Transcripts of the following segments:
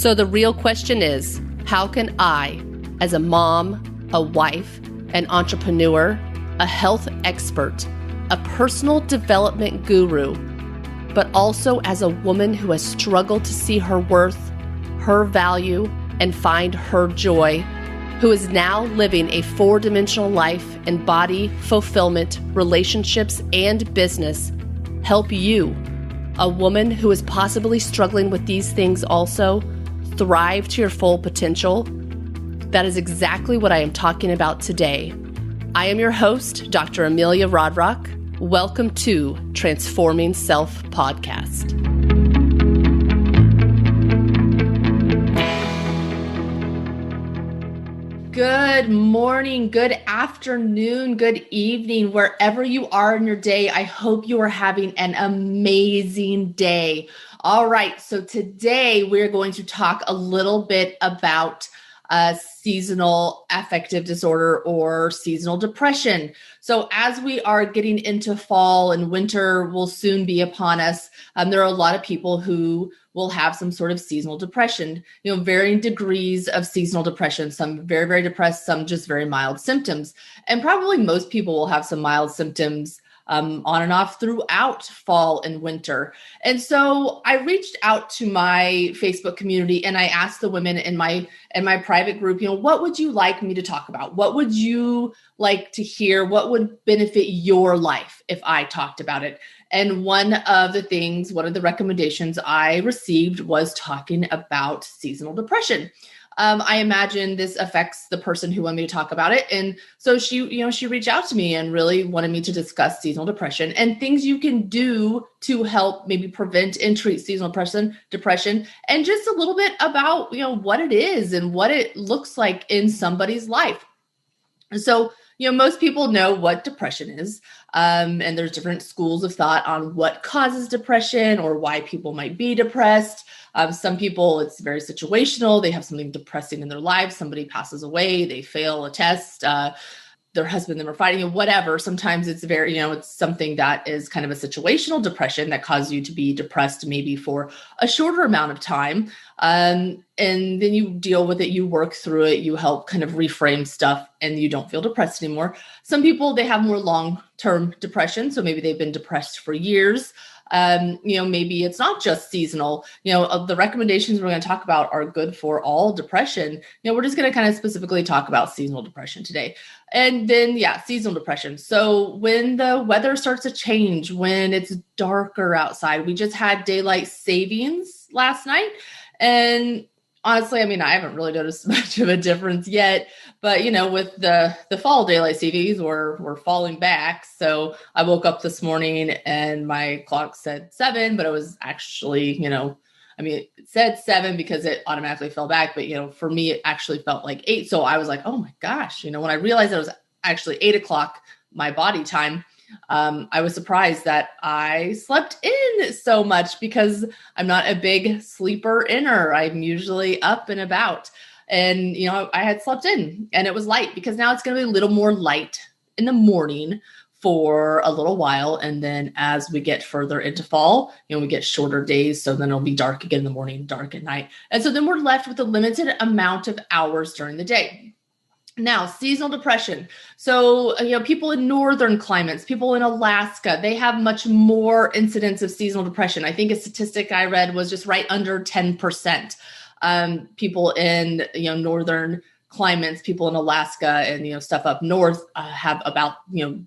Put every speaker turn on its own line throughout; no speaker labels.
So the real question is, how can I, as a mom, a wife, an entrepreneur, a health expert, a personal development guru, but also as a woman who has struggled to see her worth, her value, and find her joy, who is now living a 4-dimensional life in body, fulfillment, relationships, and business, help you, a woman who is possibly struggling with these things also, thrive to your full potential? That is exactly what I am talking about today. I am your host, Dr. Amelia Rodrock. Welcome to Transforming Self Podcast. Good morning, good afternoon, good evening, wherever you are in your day. I hope you are having an amazing day. All right, so today we're going to talk a little bit about seasonal affective disorder or seasonal depression. So as we are getting into fall and winter will soon be upon us, there are a lot of people who will have some sort of seasonal depression, varying degrees of seasonal depression, some very, very depressed, some just very mild symptoms. And probably most people will have some mild symptoms on and off throughout fall and winter. And so I reached out to my Facebook community and I asked the women in my private group, what would you like me to talk about? What would you like to hear? What would benefit your life if I talked about it? And one of the recommendations I received was talking about seasonal depression. I imagine this affects the person who wanted me to talk about it. And so she reached out to me and really wanted me to discuss seasonal depression and things you can do to help maybe prevent and treat seasonal depression, and just a little bit about, what it is and what it looks like in somebody's life. So, most people know what depression is, and there's different schools of thought on what causes depression or why people might be depressed. Some people, it's very situational. They have something depressing in their lives. Somebody passes away, they fail a test, their husband and them are fighting, whatever. Sometimes it's very, it's something that is kind of a situational depression that causes you to be depressed maybe for a shorter amount of time. And then you deal with it, you work through it, you help kind of reframe stuff and you don't feel depressed anymore. Some people, they have more long-term depression. So maybe they've been depressed for years. Maybe it's not just seasonal. The recommendations we're going to talk about are good for all depression. We're just going to kind of specifically talk about seasonal depression today. And then, seasonal depression. So when the weather starts to change, when it's darker outside, we just had daylight savings last night. And honestly, I haven't really noticed much of a difference yet, but with the fall daylight savings, we're falling back. So I woke up this morning and my clock said 7, but it was actually, it said 7 because it automatically fell back. But, for me, it actually felt like 8. So I was like, oh my gosh, when I realized that it was actually 8 o'clock, my body time, I was surprised that I slept in so much because I'm not a big sleeper inner. I'm usually up and about. And, I had slept in and it was light because now it's going to be a little more light in the morning for a little while. And then as we get further into fall, we get shorter days. So then it'll be dark again in the morning, dark at night. And so then we're left with a limited amount of hours during the day. Now, seasonal depression. So, people in northern climates, people in Alaska, they have much more incidence of seasonal depression. I think a statistic I read was just right under 10%. People in, northern climates, people in Alaska and, stuff up north have about,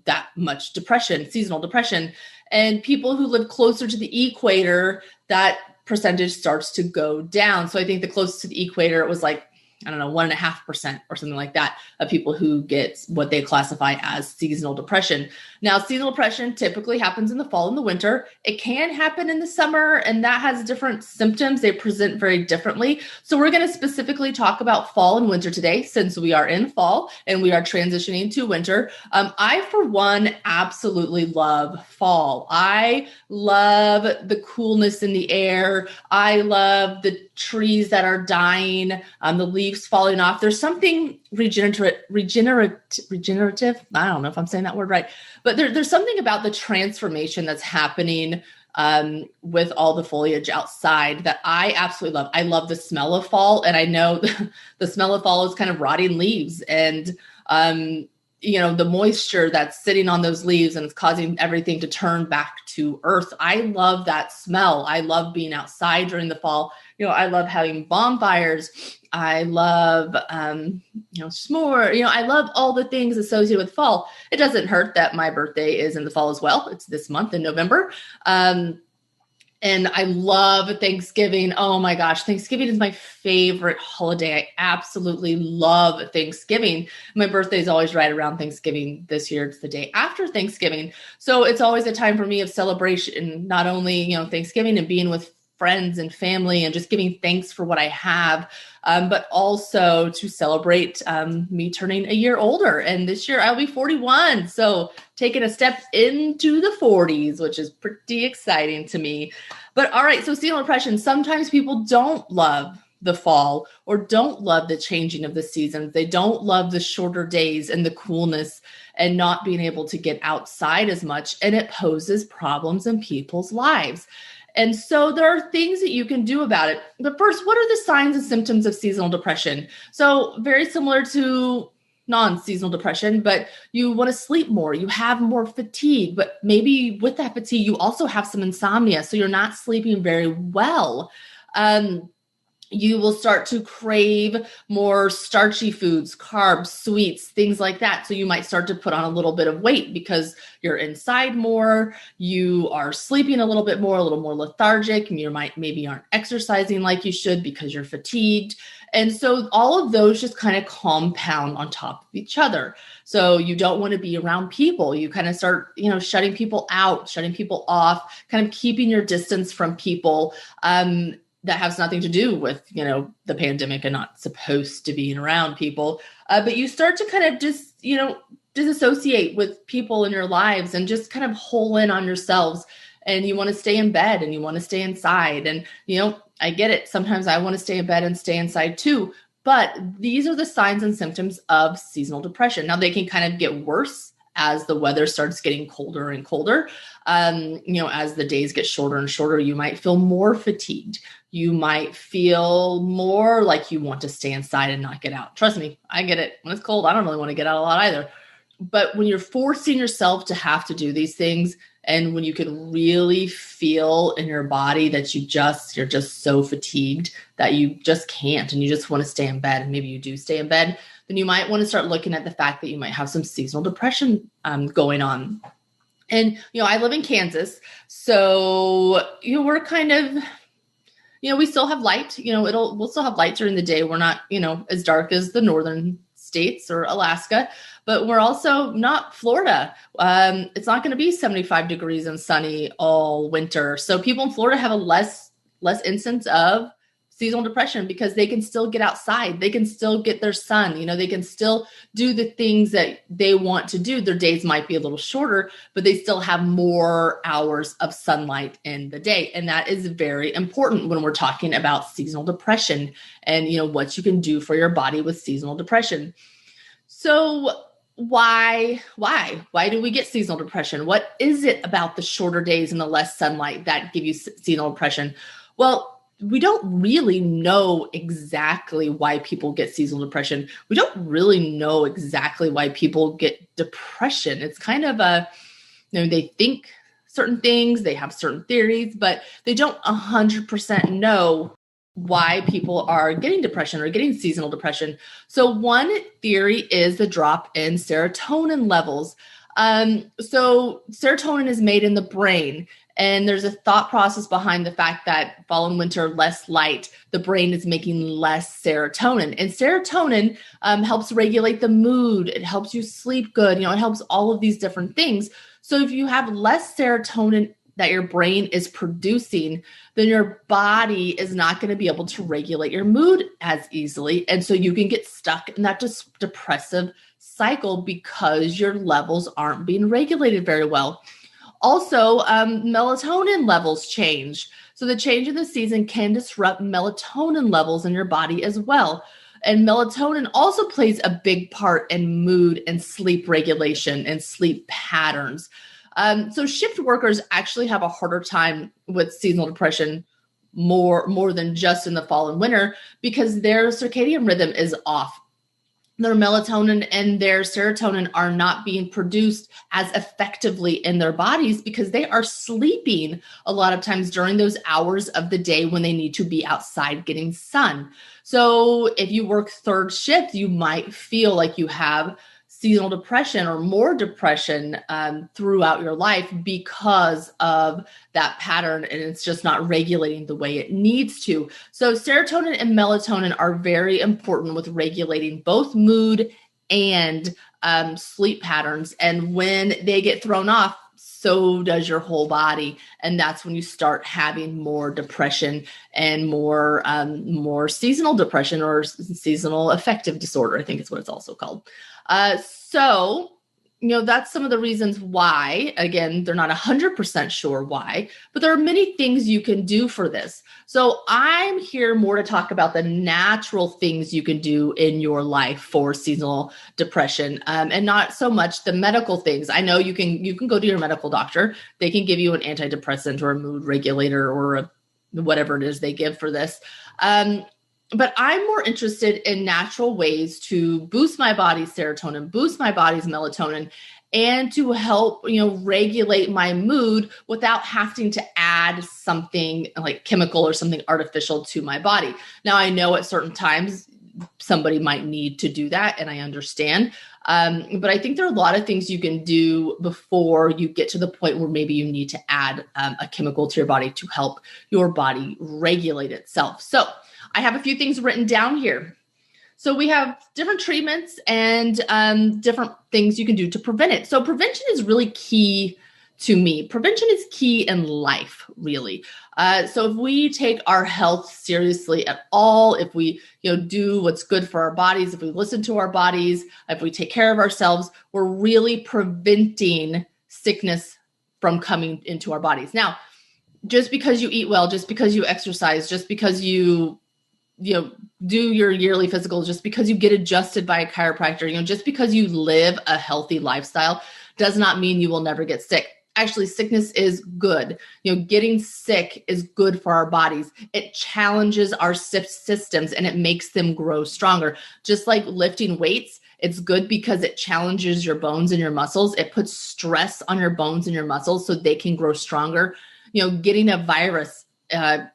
that much depression, seasonal depression. And people who live closer to the equator, that percentage starts to go down. So I think the closest to the equator, it was like, 1.5% or something like that of people who get what they classify as seasonal depression. Now, seasonal depression typically happens in the fall and the winter. It can happen in the summer, and that has different symptoms. They present very differently. So we're going to specifically talk about fall and winter today, since we are in fall and we are transitioning to winter. I, for one, absolutely love fall. I love the coolness in the air. I love the trees that are dying, the leaves falling off. There's something regenerative. I don't know if I'm saying that word right, but there's something about the transformation that's happening with all the foliage outside that I absolutely love. I love the smell of fall, and I know the smell of fall is kind of rotting leaves and the moisture that's sitting on those leaves and it's causing everything to turn back to earth. I love that smell. I love being outside during the fall. I love having bonfires. I love, s'more. I love all the things associated with fall. It doesn't hurt that my birthday is in the fall as well. It's this month in November. And I love Thanksgiving. Oh my gosh, Thanksgiving is my favorite holiday. I absolutely love Thanksgiving. My birthday is always right around Thanksgiving. This year, it's the day after Thanksgiving. So it's always a time for me of celebration, not only, Thanksgiving and being with friends and family and just giving thanks for what I have, but also to celebrate me turning a year older. And this year I'll be 41. So taking a step into the 40s, which is pretty exciting to me. But all right, so seasonal depression, sometimes people don't love the fall or don't love the changing of the seasons. They don't love the shorter days and the coolness and not being able to get outside as much. And it poses problems in people's lives. And so there are things that you can do about it. But first, what are the signs and symptoms of seasonal depression? So very similar to non-seasonal depression, but you want to sleep more, you have more fatigue, but maybe with that fatigue, you also have some insomnia. So you're not sleeping very well. You will start to crave more starchy foods, carbs, sweets, things like that. So you might start to put on a little bit of weight because you're inside more, you are sleeping a little bit more, a little more lethargic, and maybe aren't exercising like you should because you're fatigued. And so all of those just kind of compound on top of each other. So you don't want to be around people. You kind of start, shutting people out, shutting people off, kind of keeping your distance from people. That has nothing to do with, the pandemic and not supposed to be around people. But you start to kind of just, disassociate with people in your lives and just kind of hole in on yourselves. And you want to stay in bed and you want to stay inside. And, I get it. Sometimes I want to stay in bed and stay inside too. But these are the signs and symptoms of seasonal depression. Now they can kind of get worse as the weather starts getting colder and colder. As the days get shorter and shorter, you might feel more fatigued. You might feel more like you want to stay inside and not get out. Trust me, I get it. When it's cold, I don't really want to get out a lot either. But when you're forcing yourself to have to do these things, and when you can really feel in your body that you're just so fatigued that you just can't, and you just want to stay in bed, and maybe you do stay in bed, then you might want to start looking at the fact that you might have some seasonal depression going on. And, I live in Kansas, so, we're kind of, we still have light, we'll still have light during the day. We're not, as dark as the northern states or Alaska, but we're also not Florida. It's not going to be 75 degrees and sunny all winter. So people in Florida have a less instance of seasonal depression because they can still get outside. They can still get their sun. They can still do the things that they want to do. Their days might be a little shorter, but they still have more hours of sunlight in the day. And that is very important when we're talking about seasonal depression and, what you can do for your body with seasonal depression. So why do we get seasonal depression? What is it about the shorter days and the less sunlight that give you seasonal depression? Well, we don't really know exactly why people get seasonal depression. We don't really know exactly why people get depression. It's kind of they think certain things, they have certain theories, but they don't 100% know why people are getting depression or getting seasonal depression. So one theory is the drop in serotonin levels. So serotonin is made in the brain. And there's a thought process behind the fact that fall and winter, less light, the brain is making less serotonin. And serotonin helps regulate the mood. It helps you sleep good. It helps all of these different things. So if you have less serotonin that your brain is producing, then your body is not going to be able to regulate your mood as easily. And so you can get stuck in that depressive cycle because your levels aren't being regulated very well. Also, melatonin levels change. So the change in the season can disrupt melatonin levels in your body as well. And melatonin also plays a big part in mood and sleep regulation and sleep patterns. So shift workers actually have a harder time with seasonal depression more than just in the fall and winter because their circadian rhythm is off. Their melatonin and their serotonin are not being produced as effectively in their bodies because they are sleeping a lot of times during those hours of the day when they need to be outside getting sun. So if you work third shift, you might feel like you have seasonal depression or more depression throughout your life because of that pattern, and it's just not regulating the way it needs to. So serotonin and melatonin are very important with regulating both mood and sleep patterns. And when they get thrown off, so does your whole body. And that's when you start having more depression and more seasonal depression or seasonal affective disorder, I think is what it's also called. So, that's some of the reasons why. Again, they're not 100% sure why, but there are many things you can do for this. So I'm here more to talk about the natural things you can do in your life for seasonal depression, and not so much the medical things. I know you can go to your medical doctor. They can give you an antidepressant or a mood regulator or whatever it is they give for this. But I'm more interested in natural ways to boost my body's serotonin, boost my body's melatonin, and to help, regulate my mood without having to add something like chemical or something artificial to my body. Now, I know at certain times somebody might need to do that, and I understand. But I think there are a lot of things you can do before you get to the point where maybe you need to add a chemical to your body to help your body regulate itself. So I have a few things written down here. So we have different treatments and different things you can do to prevent it. So prevention is really key to me. Prevention is key in life, really. So if we take our health seriously at all, if we do what's good for our bodies, if we listen to our bodies, if we take care of ourselves, we're really preventing sickness from coming into our bodies. Now, just because you eat well, just because you exercise, just because you do your yearly physical, just because you get adjusted by a chiropractor, just because you live a healthy lifestyle does not mean you will never get sick. Actually, sickness is good. Getting sick is good for our bodies. It challenges our systems and it makes them grow stronger. Just like lifting weights, it's good because it challenges your bones and your muscles. It puts stress on your bones and your muscles so they can grow stronger. Getting a virus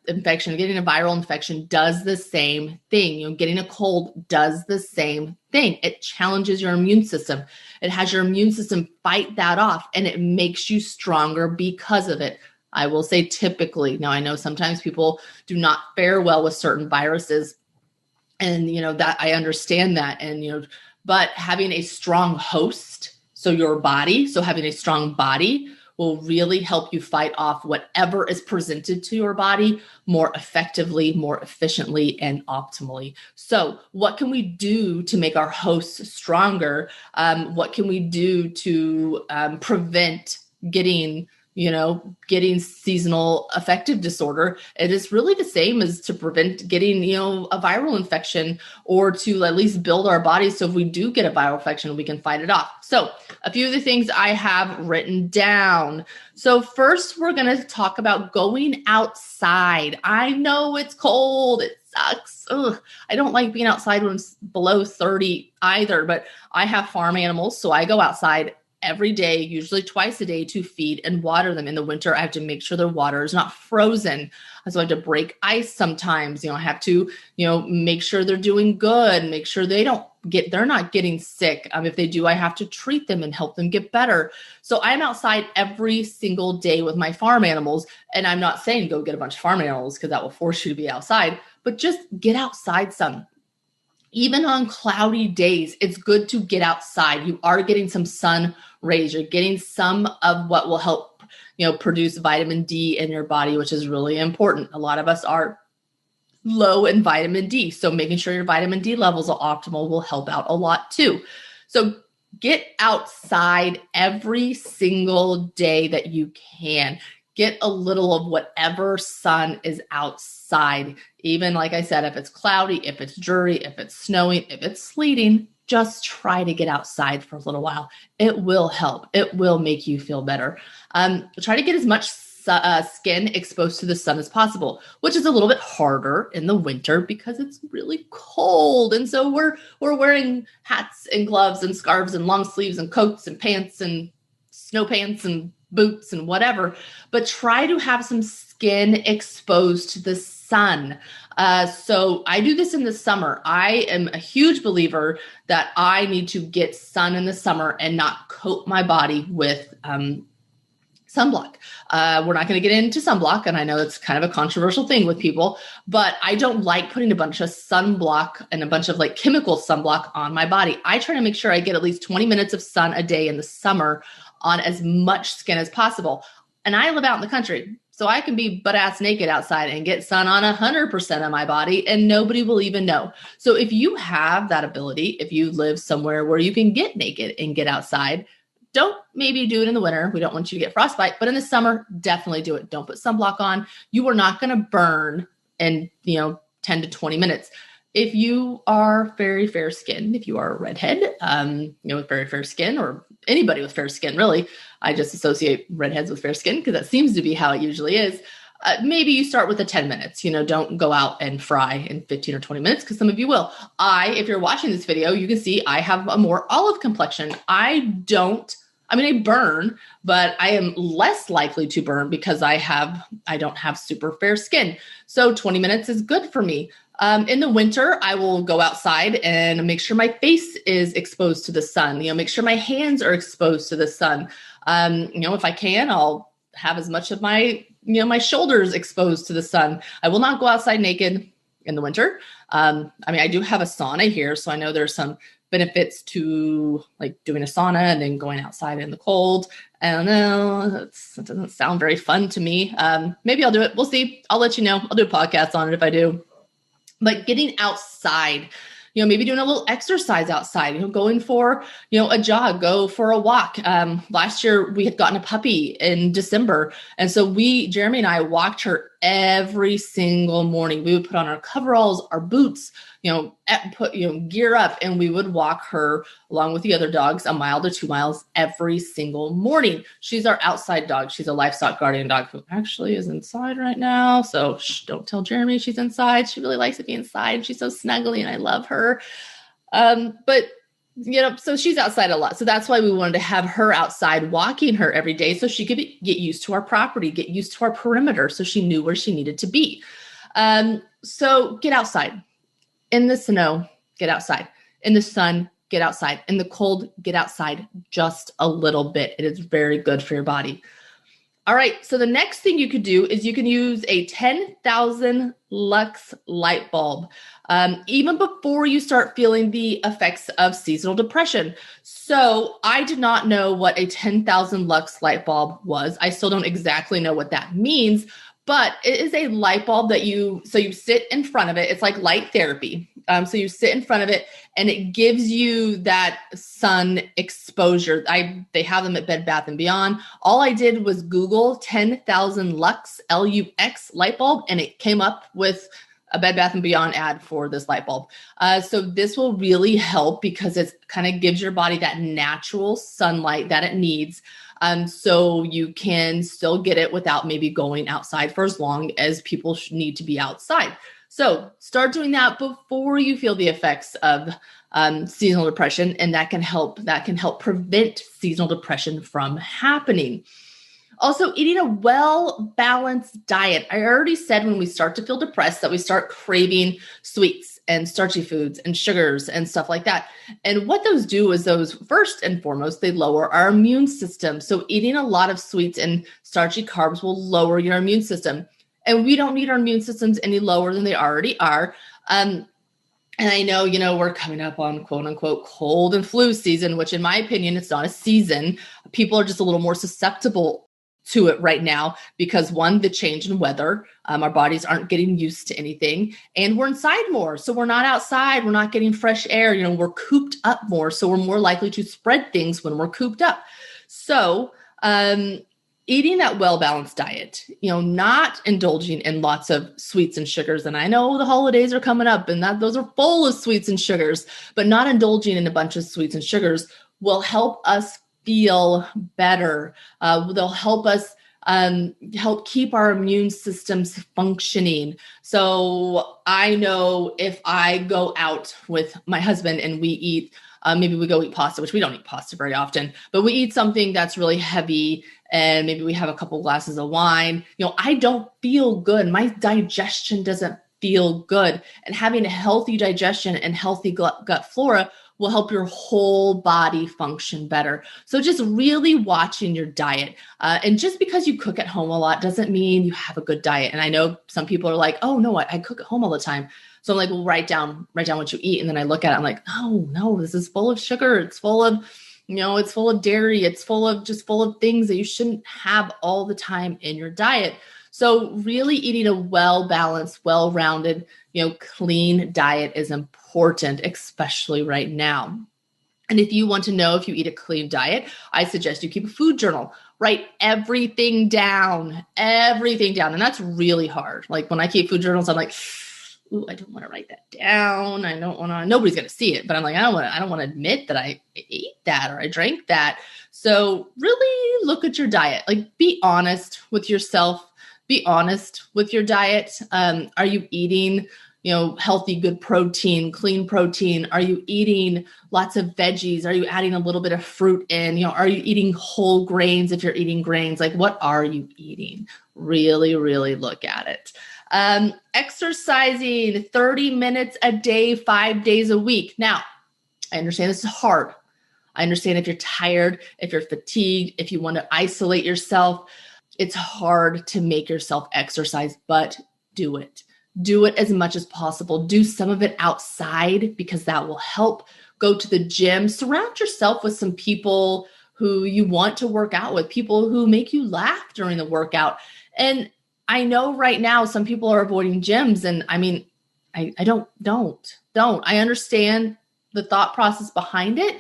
infection, getting a viral infection does the same thing. Getting a cold does the same thing. It challenges your immune system. It has your immune system fight that off, and it makes you stronger because of it. I will say typically. Now, I know sometimes people do not fare well with certain viruses, and that I understand that. And but having a strong host, so having a strong body will really help you fight off whatever is presented to your body more effectively, more efficiently, and optimally. So what can we do to make our hosts stronger? What can we do to prevent getting seasonal affective disorder? It is really the same as to prevent getting, a viral infection, or to at least build our bodies so if we do get a viral infection, we can fight it off. So a few of the things I have written down. So first, we're going to talk about going outside. I know it's cold. It sucks. Ugh. I don't like being outside when it's below 30 either, but I have farm animals, so I go outside every day, usually twice a day, to feed and water them. In the winter, I have to make sure their water is not frozen. So I have to break ice sometimes. I have to, make sure they're doing good, make sure they're not getting sick. If they do, I have to treat them and help them get better. So I'm outside every single day with my farm animals. And I'm not saying go get a bunch of farm animals because that will force you to be outside, but just get outside some. Even on cloudy days, it's good to get outside. You are getting some sun rays. You're getting some of what will help, produce vitamin D in your body, which is really important. A lot of us are low in vitamin D. So making sure your vitamin D levels are optimal will help out a lot too. So get outside every single day that you can. Get a little of whatever sun is outside. Even like I said, if it's cloudy, if it's dreary, if it's snowing, if it's sleeting, just try to get outside for a little while. It will help. It will make you feel better. Try to get as much skin exposed to the sun as possible, which is a little bit harder in the winter because it's really cold. And so we're wearing hats and gloves and scarves and long sleeves and coats and pants and snow pants and boots and whatever, but try to have some skin exposed to the sun. So I do this in the summer. I am a huge believer that I need to get sun in the summer and not coat my body with sunblock. We're not going to get into sunblock, and I know it's kind of a controversial thing with people, but I don't like putting a bunch of sunblock and a bunch of like chemical sunblock on my body. I try to make sure I get at least 20 minutes of sun a day in the summer on as much skin as possible. And I live out in the country, so I can be butt ass naked outside and get sun on 100% of my body and nobody will even know. So if you have that ability, if you live somewhere where you can get naked and get outside, don't maybe do it in the winter. We don't want you to get frostbite, but in the summer, definitely do it. Don't put sunblock on. You are not going to burn in, 10 to 20 minutes. If you are very fair skinned, if you are a redhead, with very fair skin, or anybody with fair skin, really, I just associate redheads with fair skin because that seems to be how it usually is. Maybe you start with the 10 minutes, don't go out and fry in 15 or 20 minutes because some of you will. If you're watching this video, you can see I have a more olive complexion. I burn, but I am less likely to burn because I don't have super fair skin. So 20 minutes is good for me. In the winter, I will go outside and make sure my face is exposed to the sun, make sure my hands are exposed to the sun. If I can, I'll have as much of my, my shoulders exposed to the sun. I will not go outside naked in the winter. I do have a sauna here, so I know there's some benefits to like doing a sauna and then going outside in the cold. I don't know. That doesn't sound very fun to me. Maybe I'll do it. We'll see. I'll let you know. I'll do a podcast on it if I do. But getting outside, maybe doing a little exercise outside, going for, a jog, go for a walk. Last year we had gotten a puppy in December. And so Jeremy and I walked her every single morning. We would put on our coveralls, our boots, gear up, and we would walk her along with the other dogs 1 mile to 2 miles every single morning. She's our outside dog. She's a livestock guardian dog who actually is inside right now. So don't tell Jeremy she's inside. She really likes to be inside. She's so snuggly and I love her. So she's outside a lot. So that's why we wanted to have her outside walking her every day so she could get used to our property, get used to our perimeter. So she knew where she needed to be. So get outside. In the snow, get outside. In the sun, get outside. In the cold, get outside just a little bit. It is very good for your body. All right. So the next thing you could do is you can use a 10,000 lux light bulb, even before you start feeling the effects of seasonal depression. So I did not know what a 10,000 lux light bulb was. I still don't exactly know what that means, but it is a light bulb that you sit in front of it. It's like light therapy. So you sit in front of it and it gives you that sun exposure. They have them at Bed Bath & Beyond. All I did was Google 10,000 lux, Lux light bulb, and it came up with a Bed Bath & Beyond ad for this light bulb. So this will really help because it kind of gives your body that natural sunlight that it needs. So you can still get it without maybe going outside for as long as people need to be outside. So start doing that before you feel the effects of seasonal depression, and that can help prevent seasonal depression from happening. Also, eating a well-balanced diet. I already said when we start to feel depressed that we start craving sweets and starchy foods and sugars and stuff like that. And what those do is first and foremost, they lower our immune system. So eating a lot of sweets and starchy carbs will lower your immune system. And we don't need our immune systems any lower than they already are. And I know, we're coming up on quote unquote cold and flu season, which in my opinion, it's not a season. People are just a little more susceptible to it right now because one, the change in weather, our bodies aren't getting used to anything and we're inside more. So we're not outside. We're not getting fresh air. We're cooped up more. So we're more likely to spread things when we're cooped up. So, eating that well-balanced diet, not indulging in lots of sweets and sugars. And I know the holidays are coming up and that those are full of sweets and sugars, but not indulging in a bunch of sweets and sugars will help us feel better. They'll help us help keep our immune systems functioning. So I know if I go out with my husband and we eat, maybe we go eat pasta, which we don't eat pasta very often, but we eat something that's really heavy and maybe we have a couple glasses of wine, I don't feel good. My digestion doesn't feel good. And having a healthy digestion and healthy gut flora will help your whole body function better. So just really watching your diet. And just because you cook at home a lot doesn't mean you have a good diet. And I know some people are like, oh no, I cook at home all the time. So I'm like, well, write down what you eat. And then I look at it, I'm like, oh no, this is full of sugar. It's full of, it's full of dairy. It's full of things that you shouldn't have all the time in your diet. So really eating a well-balanced, well-rounded, clean diet is important, especially right now. And if you want to know if you eat a clean diet, I suggest you keep a food journal. Write everything down. And that's really hard. Like when I keep food journals, I'm like, ooh, I don't want to write that down. I don't want to, nobody's going to see it, but I'm like, I don't want to admit that I ate that or I drank that. So really look at your diet. Like be honest with yourself. Be honest with your diet. Are you eating, healthy, good protein, clean protein? Are you eating lots of veggies? Are you adding a little bit of fruit in? Are you eating whole grains if you're eating grains? Like what are you eating? Really, really look at it. Exercising 30 minutes a day, 5 days a week. Now, I understand this is hard. I understand if you're tired, if you're fatigued, if you want to isolate yourself, it's hard to make yourself exercise, but do it. Do it as much as possible. Do some of it outside because that will help. Go to the gym. Surround yourself with some people who you want to work out with, people who make you laugh during the workout. And I know right now some people are avoiding gyms. And I mean, I don't. I understand the thought process behind it.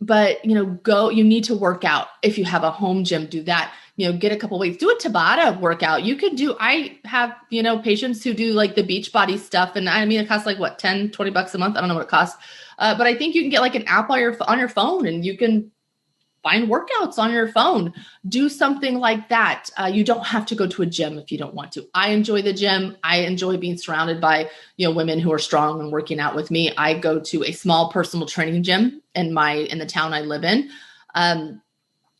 But you need to work out. If you have a home gym, do that. Get a couple weights, do a Tabata workout. I have, patients who do like the Beachbody stuff. And I mean, it costs like what, $10, $20 a month. I don't know what it costs. But I think you can get like an app on your phone and you can find workouts on your phone. Do something like that. You don't have to go to a gym if you don't want to. I enjoy the gym. I enjoy being surrounded by, women who are strong and working out with me. I go to a small personal training gym in the town I live in.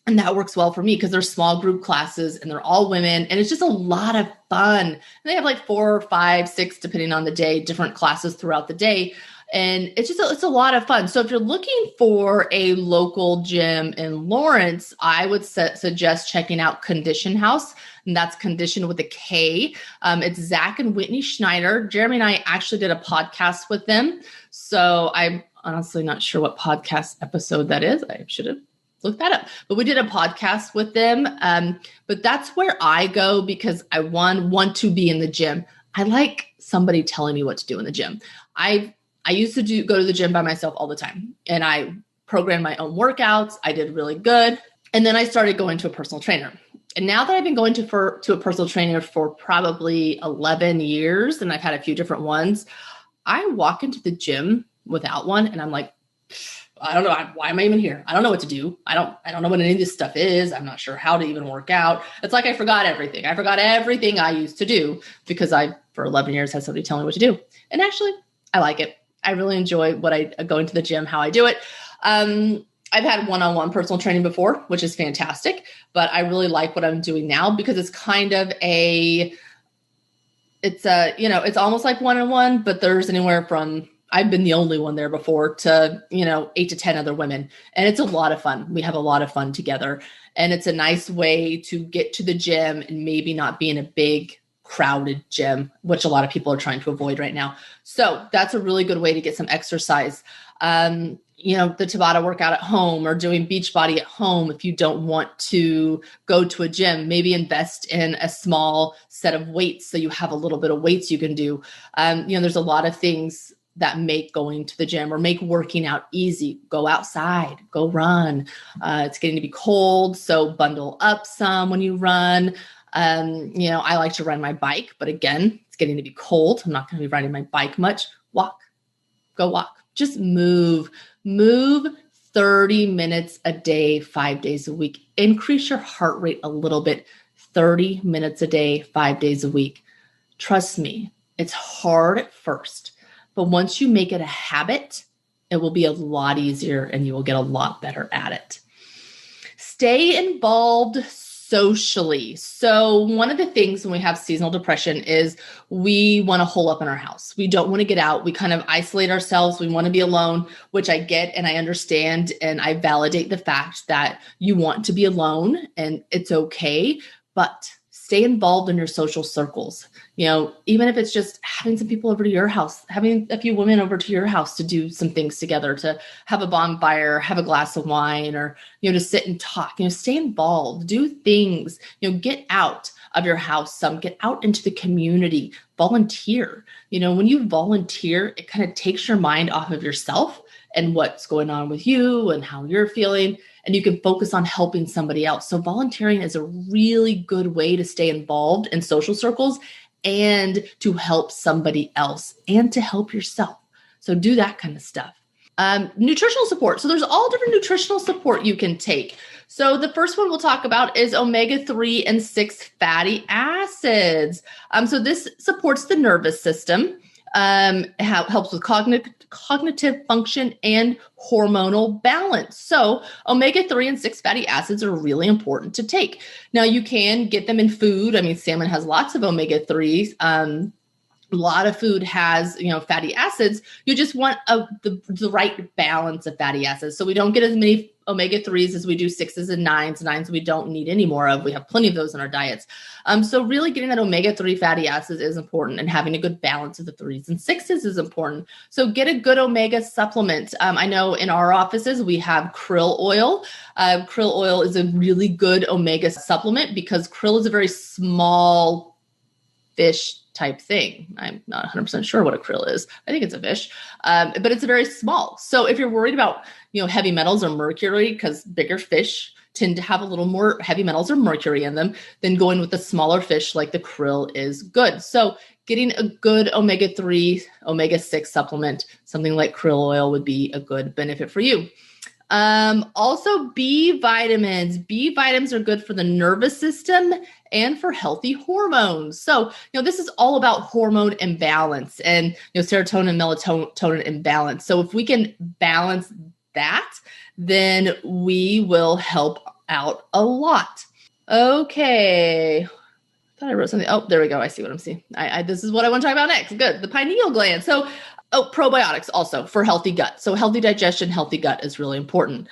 And that works well for me because they're small group classes and they're all women and it's just a lot of fun. And they have like 4 or 5, 6, depending on the day, different classes throughout the day. And it's a lot of fun. So if you're looking for a local gym in Lawrence, I would suggest checking out Condition House. And that's Condition with a K. It's Zach and Whitney Schneider. Jeremy and I actually did a podcast with them. So I'm honestly not sure what podcast episode that is. I should have look that up. But we did a podcast with them. But that's where I go because I want to be in the gym. I like somebody telling me what to do in the gym. I used to go to the gym by myself all the time and I programmed my own workouts. I did really good. And then I started going to a personal trainer. And now that I've been going to a personal trainer for probably 11 years and I've had a few different ones, I walk into the gym without one and I'm like, I don't know. Why am I even here? I don't know what to do. I don't know what any of this stuff is. I'm not sure how to even work out. It's like I forgot everything. I forgot everything I used to do because I, for 11 years, had somebody telling me what to do. And actually, I like it. I really enjoy going to the gym, how I do it. I've had one-on-one personal training before, which is fantastic. But I really like what I'm doing now because it's kind of it's almost like one-on-one, but there's anywhere from I've been the only one there before to, 8 to 10 other women. And it's a lot of fun. We have a lot of fun together. And it's a nice way to get to the gym and maybe not be in a big crowded gym, which a lot of people are trying to avoid right now. So that's a really good way to get some exercise. The Tabata workout at home or doing Beachbody at home. If you don't want to go to a gym, maybe invest in a small set of weights. So you have a little bit of weights you can do. There's a lot of things that make going to the gym or make working out easy. Go outside, go run. It's getting to be cold, so bundle up some when you run. I like to ride my bike, but again, it's getting to be cold. I'm not going to be riding my bike much. Walk, go walk, just move 30 minutes a day, 5 days a week. Increase your heart rate a little bit, 30 minutes a day, 5 days a week. Trust me, it's hard at first, but once you make it a habit, it will be a lot easier and you will get a lot better at it. Stay involved socially. So one of the things when we have seasonal depression is we want to hole up in our house. We don't want to get out. We kind of isolate ourselves. We want to be alone, which I get and I understand. And I validate the fact that you want to be alone and it's okay, but stay involved in your social circles. Even if it's just having some people over to your house, having a few women over to your house to do some things together, to have a bonfire, have a glass of wine, or, to sit and talk, stay involved, do things, get out of your house some, get out into the community, volunteer. When you volunteer, it kind of takes your mind off of yourself and what's going on with you and how you're feeling, and you can focus on helping somebody else. So volunteering is a really good way to stay involved in social circles and to help somebody else and to help yourself. So do that kind of stuff. Nutritional support. So there's all different nutritional support you can take. So the first one we'll talk about is omega-3 and 6 fatty acids. So this supports the nervous system, helps with cognitive function and hormonal balance. So omega-3 and 6 fatty acids are really important to take. Now you can get them in food. I mean, salmon has lots of omega-3s. A lot of food has, fatty acids. You just want the right balance of fatty acids. So we don't get as many omega-3s as we do 6s and 9s. 9s we don't need any more of. We have plenty of those in our diets. So really getting that omega-3 fatty acids is important, and having a good balance of the 3s and 6s is important. So get a good omega supplement. I know in our offices we have krill oil. Krill oil is a really good omega supplement because krill is a very small fish type thing. I'm not 100% sure what a krill is. I think it's a fish, but it's very small. So if you're worried about, heavy metals or mercury, because bigger fish tend to have a little more heavy metals or mercury in them, then going with the smaller fish like the krill is good. So getting a good omega-3, omega-6 supplement, something like krill oil, would be a good benefit for you. Also B vitamins. B vitamins are good for the nervous system and for healthy hormones. So, this is all about hormone imbalance and, serotonin and melatonin imbalance. So if we can balance that, then we will help out a lot. Okay. I thought I wrote something. Oh, there we go. I see what I'm seeing. This is what I want to talk about next. Good. The pineal gland. So, probiotics also for healthy gut. So healthy digestion, healthy gut is really important.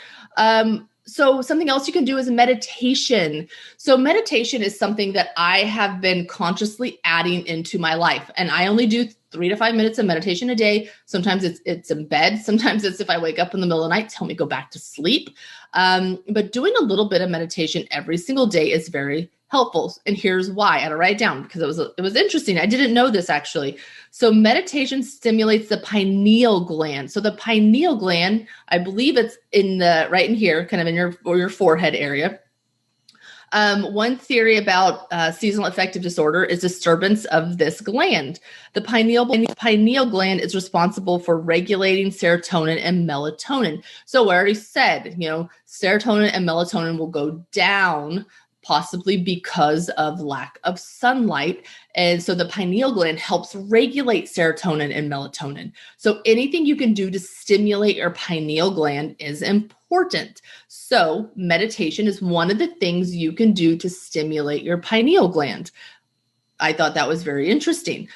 So something else you can do is meditation. So meditation is something that I have been consciously adding into my life. And I only do 3 to 5 minutes of meditation a day. Sometimes it's in bed. Sometimes it's if I wake up in the middle of the night, tell me go back to sleep. But doing a little bit of meditation every single day is very helpful. And here's why. I had to write it down because it was interesting. I didn't know this actually. So meditation stimulates the pineal gland. So the pineal gland, I believe it's right in here, kind of in your forehead area. One theory about seasonal affective disorder is disturbance of this gland. The pineal gland is responsible for regulating serotonin and melatonin. So I already said, serotonin and melatonin will go down possibly because of lack of sunlight. And so the pineal gland helps regulate serotonin and melatonin. So anything you can do to stimulate your pineal gland is important. So meditation is one of the things you can do to stimulate your pineal gland. I thought that was very interesting.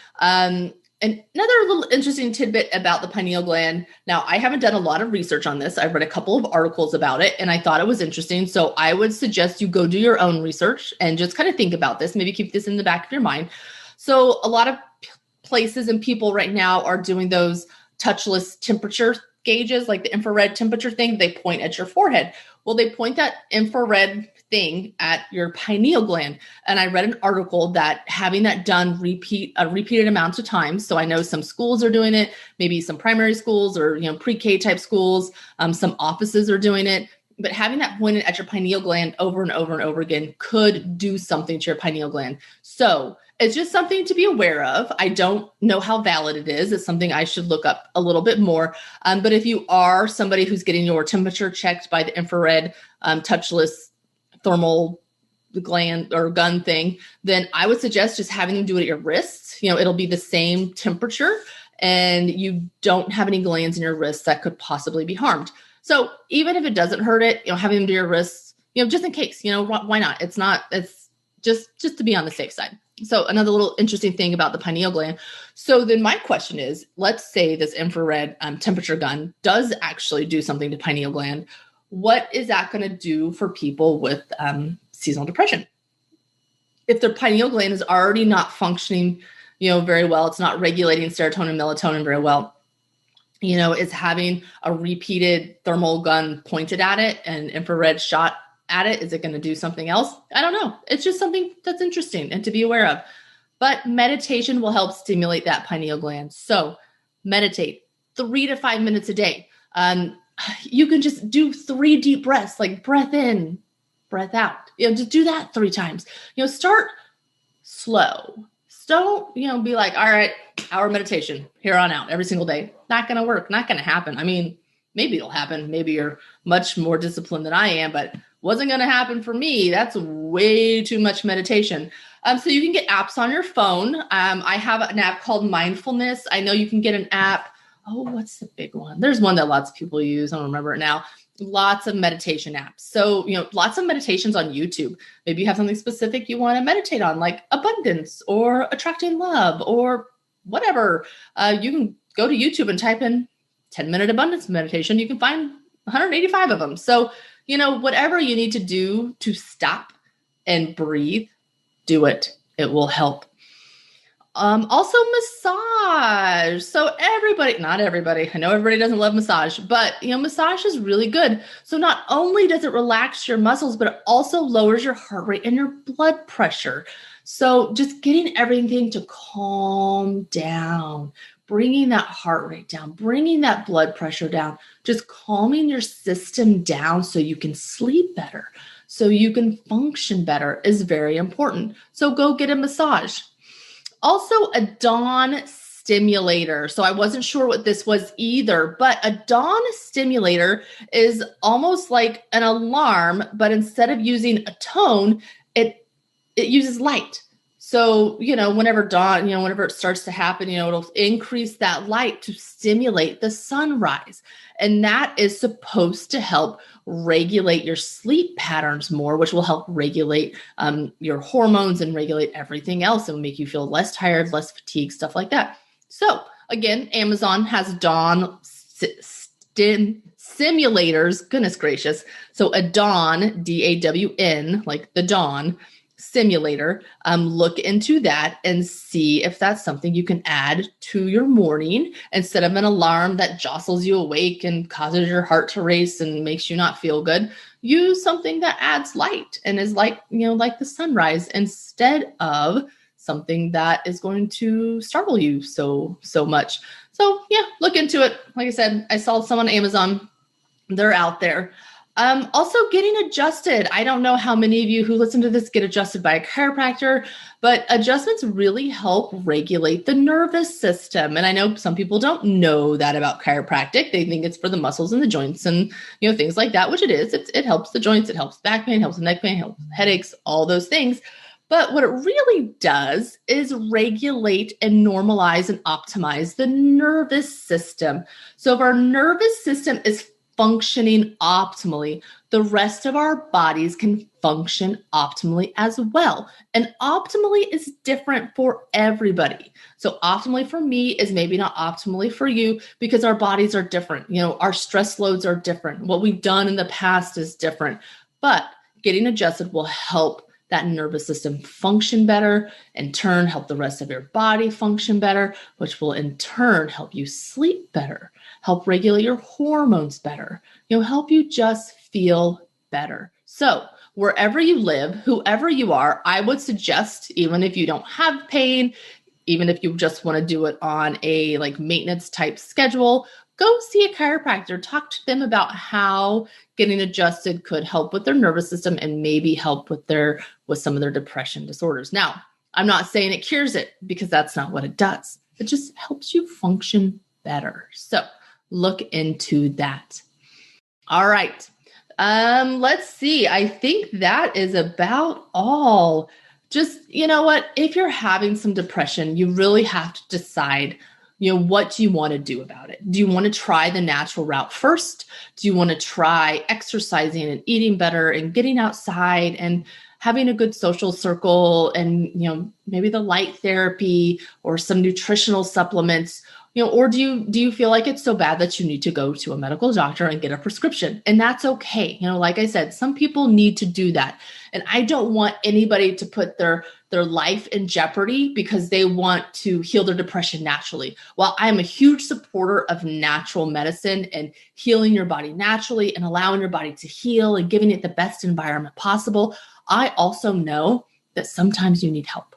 And another little interesting tidbit about the pineal gland. Now, I haven't done a lot of research on this. I've read a couple of articles about it, and I thought it was interesting. So I would suggest you go do your own research and just kind of think about this. Maybe keep this in the back of your mind. So a lot of places and people right now are doing those touchless temperature gauges, like the infrared temperature thing. They point at your forehead. Well, they point that infrared thing at your pineal gland. And I read an article that having that done repeated amounts of times. So I know some schools are doing it, maybe some primary schools or, pre-K type schools. Some offices are doing it. But having that pointed at your pineal gland over and over and over again could do something to your pineal gland. So it's just something to be aware of. I don't know how valid it is. It's something I should look up a little bit more. But if you are somebody who's getting your temperature checked by the infrared touchless thermal gland or gun thing, then I would suggest just having them do it at your wrists. It'll be the same temperature and you don't have any glands in your wrists that could possibly be harmed. So even if it doesn't hurt it, having them do your wrists, just in case, why not? It's just to be on the safe side. So another little interesting thing about the pineal gland. So then my question is, let's say this infrared temperature gun does actually do something to pineal gland. What is that going to do for people with seasonal depression? If their pineal gland is already not functioning, very well, it's not regulating serotonin, melatonin very well, is having a repeated thermal gun pointed at it and infrared shot at it. Is it going to do something else? I don't know. It's just something that's interesting and to be aware of. But meditation will help stimulate that pineal gland. So meditate 3 to 5 minutes a day. You can just do 3 deep breaths, like breath in, breath out. Just do that 3 times. Start slow. Don't, be like, all right, hour meditation here on out every single day. Not going to work. Not going to happen. I mean, maybe it'll happen. Maybe you're much more disciplined than I am, but wasn't going to happen for me. That's way too much meditation. So you can get apps on your phone. I have an app called Mindfulness. I know you can get an app. Oh, what's the big one? There's one that lots of people use. I don't remember it now. Lots of meditation apps. So, lots of meditations on YouTube. Maybe you have something specific you want to meditate on, like abundance or attracting love or whatever. You can go to YouTube and type in 10-minute abundance meditation. You can find 185 of them. So, whatever you need to do to stop and breathe, do it. It will help. Also massage. So not everybody, I know everybody doesn't love massage, but massage is really good. So not only does it relax your muscles, but it also lowers your heart rate and your blood pressure. So just getting everything to calm down, bringing that heart rate down, bringing that blood pressure down, just calming your system down so you can sleep better, so you can function better is very important. So go get a massage. Also, a dawn stimulator. So I wasn't sure what this was either, but a dawn stimulator is almost like an alarm, but instead of using a tone, it uses light. So, whenever dawn, whenever it starts to happen, it'll increase that light to stimulate the sunrise. And that is supposed to help regulate your sleep patterns more, which will help regulate your hormones and regulate everything else. It will make you feel less tired, less fatigued, stuff like that. So again, Amazon has dawn simulators. Goodness gracious. So a dawn, DAWN, like the dawn simulator, look into that and see if that's something you can add to your morning instead of an alarm that jostles you awake and causes your heart to race and makes you not feel good. Use something that adds light and is like the sunrise instead of something that is going to startle you so much. So yeah, look into it. Like I said, I saw some on Amazon. They're out there. Also getting adjusted. I don't know how many of you who listen to this get adjusted by a chiropractor, but adjustments really help regulate the nervous system. And I know some people don't know that about chiropractic. They think it's for the muscles and the joints and, things like that, which it is. It helps the joints. It helps back pain, helps neck pain, helps headaches, all those things. But what it really does is regulate and normalize and optimize the nervous system. So if our nervous system is functioning optimally, the rest of our bodies can function optimally as well. And optimally is different for everybody. So optimally for me is maybe not optimally for you because our bodies are different. Our stress loads are different. What we've done in the past is different. But getting adjusted will help that nervous system function better, in turn help the rest of your body function better, which will in turn help you sleep better, help regulate your hormones better, help you just feel better. So wherever you live, whoever you are, I would suggest, even if you don't have pain, even if you just want to do it on a like maintenance type schedule, go see a chiropractor, talk to them about how getting adjusted could help with their nervous system and maybe help with some of their depression disorders. Now, I'm not saying it cures it, because that's not what it does. It just helps you function better. So look into that. All right. Let's see. I think that is about all. Just, you know what, if you're having some depression, you really have to decide, what do you want to do about it? Do you want to try the natural route first? Do you want to try exercising and eating better and getting outside and having a good social circle and, maybe the light therapy or some nutritional supplements? Or do you feel like it's so bad that you need to go to a medical doctor and get a prescription? And that's okay. Like I said, some people need to do that. And I don't want anybody to put their life in jeopardy because they want to heal their depression naturally. While I am a huge supporter of natural medicine and healing your body naturally and allowing your body to heal and giving it the best environment possible, I also know that sometimes you need help.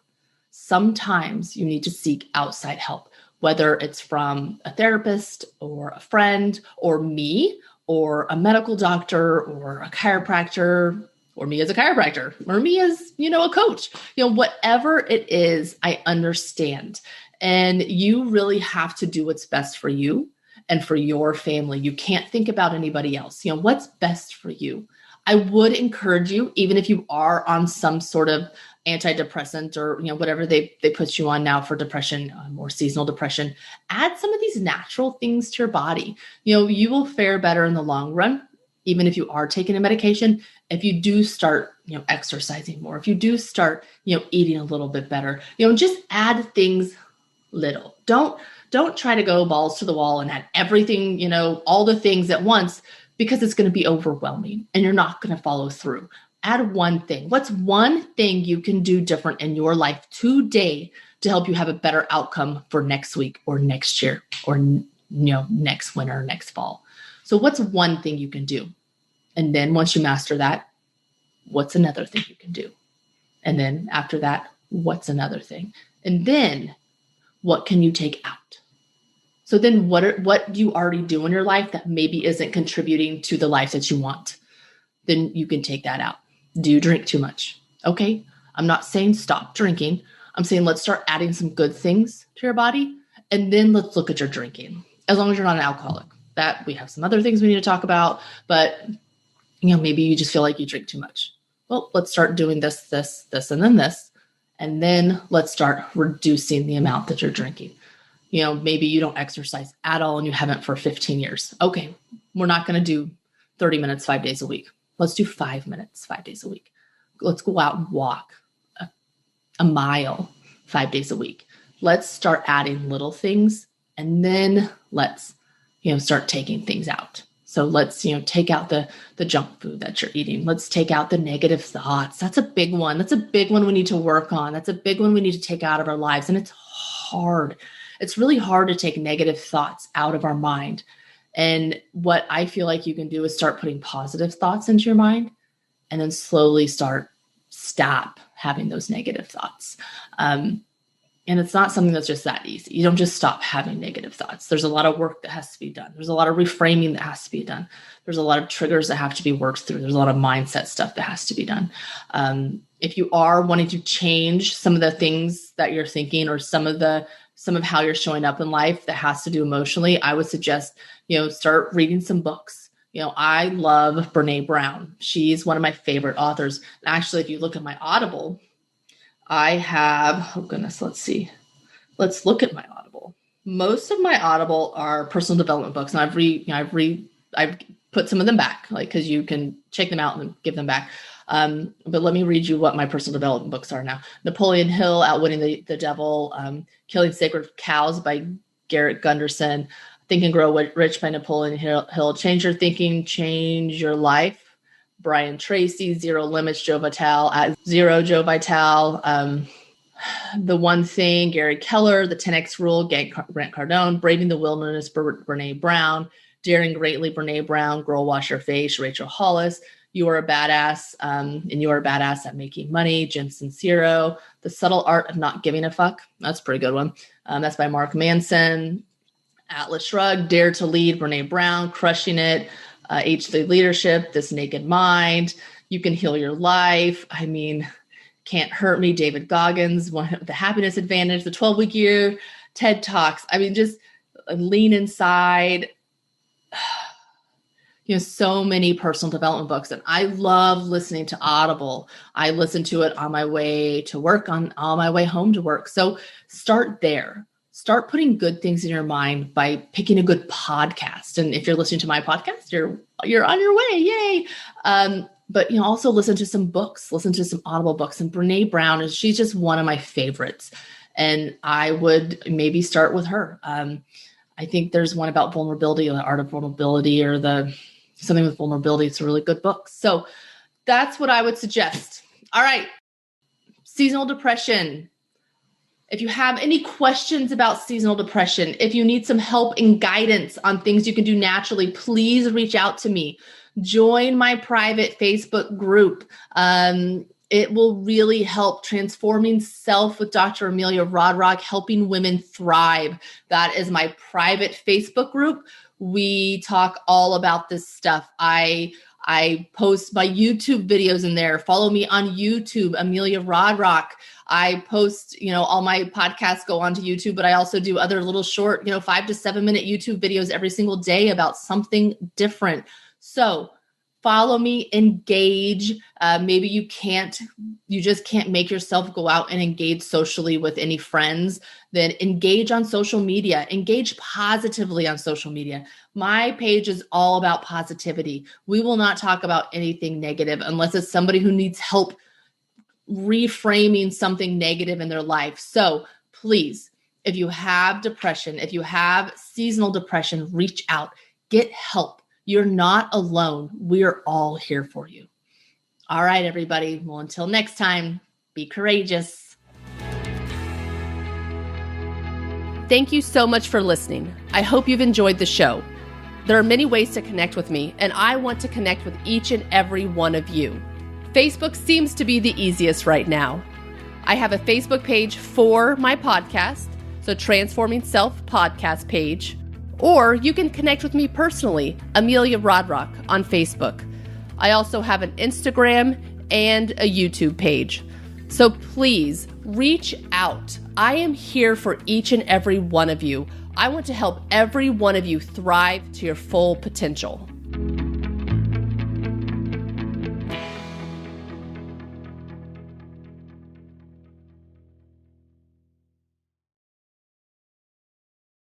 Sometimes you need to seek outside help, whether it's from a therapist or a friend or me or a medical doctor or a chiropractor or me as a chiropractor or me as, a coach, whatever it is, I understand. And you really have to do what's best for you and for your family. You can't think about anybody else. What's best for you. I would encourage you, even if you are on some sort of antidepressant or, whatever they put you on now for depression or seasonal depression, add some of these natural things to your body. You will fare better in the long run, even if you are taking a medication, if you do start, exercising more, if you do start, eating a little bit better, just add things little. Don't try to go balls to the wall and add everything, all the things at once, because it's going to be overwhelming and you're not going to follow through. Add one thing. What's one thing you can do different in your life today to help you have a better outcome for next week or next year or, next winter or next fall? So what's one thing you can do? And then once you master that, what's another thing you can do? And then after that, what's another thing? And then what can you take out? So then what do you already do in your life that maybe isn't contributing to the life that you want? Then you can take that out. Do you drink too much? Okay. I'm not saying stop drinking. I'm saying let's start adding some good things to your body. And then let's look at your drinking. As long as you're not an alcoholic. That we have some other things we need to talk about. But, maybe you just feel like you drink too much. Well, let's start doing this, and then this. And then let's start reducing the amount that you're drinking. Maybe you don't exercise at all and you haven't for 15 years. Okay. We're not going to do 30 minutes, 5 days a week. Let's do 5 minutes, 5 days a week. Let's go out and walk a mile 5 days a week. Let's start adding little things and then let's, start taking things out. So let's, take out the junk food that you're eating. Let's take out the negative thoughts. That's a big one. That's a big one we need to work on. That's a big one we need to take out of our lives. And it's hard. It's really hard to take negative thoughts out of our mind. And what I feel like you can do is start putting positive thoughts into your mind and then slowly stop having those negative thoughts. And it's not something that's just that easy. You don't just stop having negative thoughts. There's a lot of work that has to be done. There's a lot of reframing that has to be done. There's a lot of triggers that have to be worked through. There's a lot of mindset stuff that has to be done. If you are wanting to change some of the things that you're thinking or some of how you're showing up in life that has to do emotionally, I would suggest, start reading some books. I love Brene Brown. She's one of my favorite authors. And actually, if you look at my Audible, I have, oh goodness, let's see. Let's look at my Audible. Most of my Audible are personal development books. And I've put some of them back, because you can check them out and give them back. But let me read you what my personal development books are now. Napoleon Hill, Outwitting the Devil, Killing Sacred Cows by Garrett Gunderson, Think and Grow Rich by Napoleon Hill, Change Your Thinking, Change Your Life, Brian Tracy, Zero Limits, Joe Vitale, at Zero Joe Vitale, The One Thing, Gary Keller, The 10X Rule, Grant Cardone, Braving the Wilderness, Brene Brown, Daring Greatly, Brene Brown, Girl Wash Your Face, Rachel Hollis, You Are a Badass, and You Are a Badass at Making Money, Jim Sincero. The Subtle Art of Not Giving a Fuck. That's a pretty good one. That's by Mark Manson. Atlas Shrugged, Dare to Lead, Brene Brown, Crushing It, H3 Leadership, This Naked Mind, You Can Heal Your Life. I mean, Can't Hurt Me, David Goggins, The Happiness Advantage, The 12-Week Year, TED Talks. I mean, just Lean Inside. So many personal development books. And I love listening to Audible. I listen to it on my way to work, on my way home to work. So start there. Start putting good things in your mind by picking a good podcast. And if you're listening to my podcast, you're on your way. Yay. But also listen to some books, listen to some Audible books. And Brene Brown, she's just one of my favorites. And I would maybe start with her. I think there's one about vulnerability, The Art of Vulnerability, or something with vulnerability. It's a really good book. So that's what I would suggest. All right. Seasonal depression. If you have any questions about seasonal depression, if you need some help and guidance on things you can do naturally, please reach out to me. Join my private Facebook group. It will really help. Transforming Self with Dr. Amelia Rodrock, Helping Women Thrive. That is my private Facebook group. We talk all about this stuff. I post my YouTube videos in there. Follow me on YouTube, Amelia Rodrock. I post, all my podcasts go onto YouTube, but I also do other little short, 5 to 7 minute YouTube videos every single day about something different. So follow me, engage. Maybe you just can't make yourself go out and engage socially with any friends. Then engage on social media, engage positively on social media. My page is all about positivity. We will not talk about anything negative unless it's somebody who needs help reframing something negative in their life. So please, if you have depression, if you have seasonal depression, reach out, get help. You're not alone. We're all here for you. All right, everybody. Well, until next time, be courageous. Thank you so much for listening. I hope you've enjoyed the show. There are many ways to connect with me, and I want to connect with each and every one of you. Facebook seems to be the easiest right now. I have a Facebook page for my podcast, so Transforming Self podcast page, or you can connect with me personally, Amelia Rodrock on Facebook. I also have an Instagram and a YouTube page. So please reach out. I am here for each and every one of you. I want to help every one of you thrive to your full potential.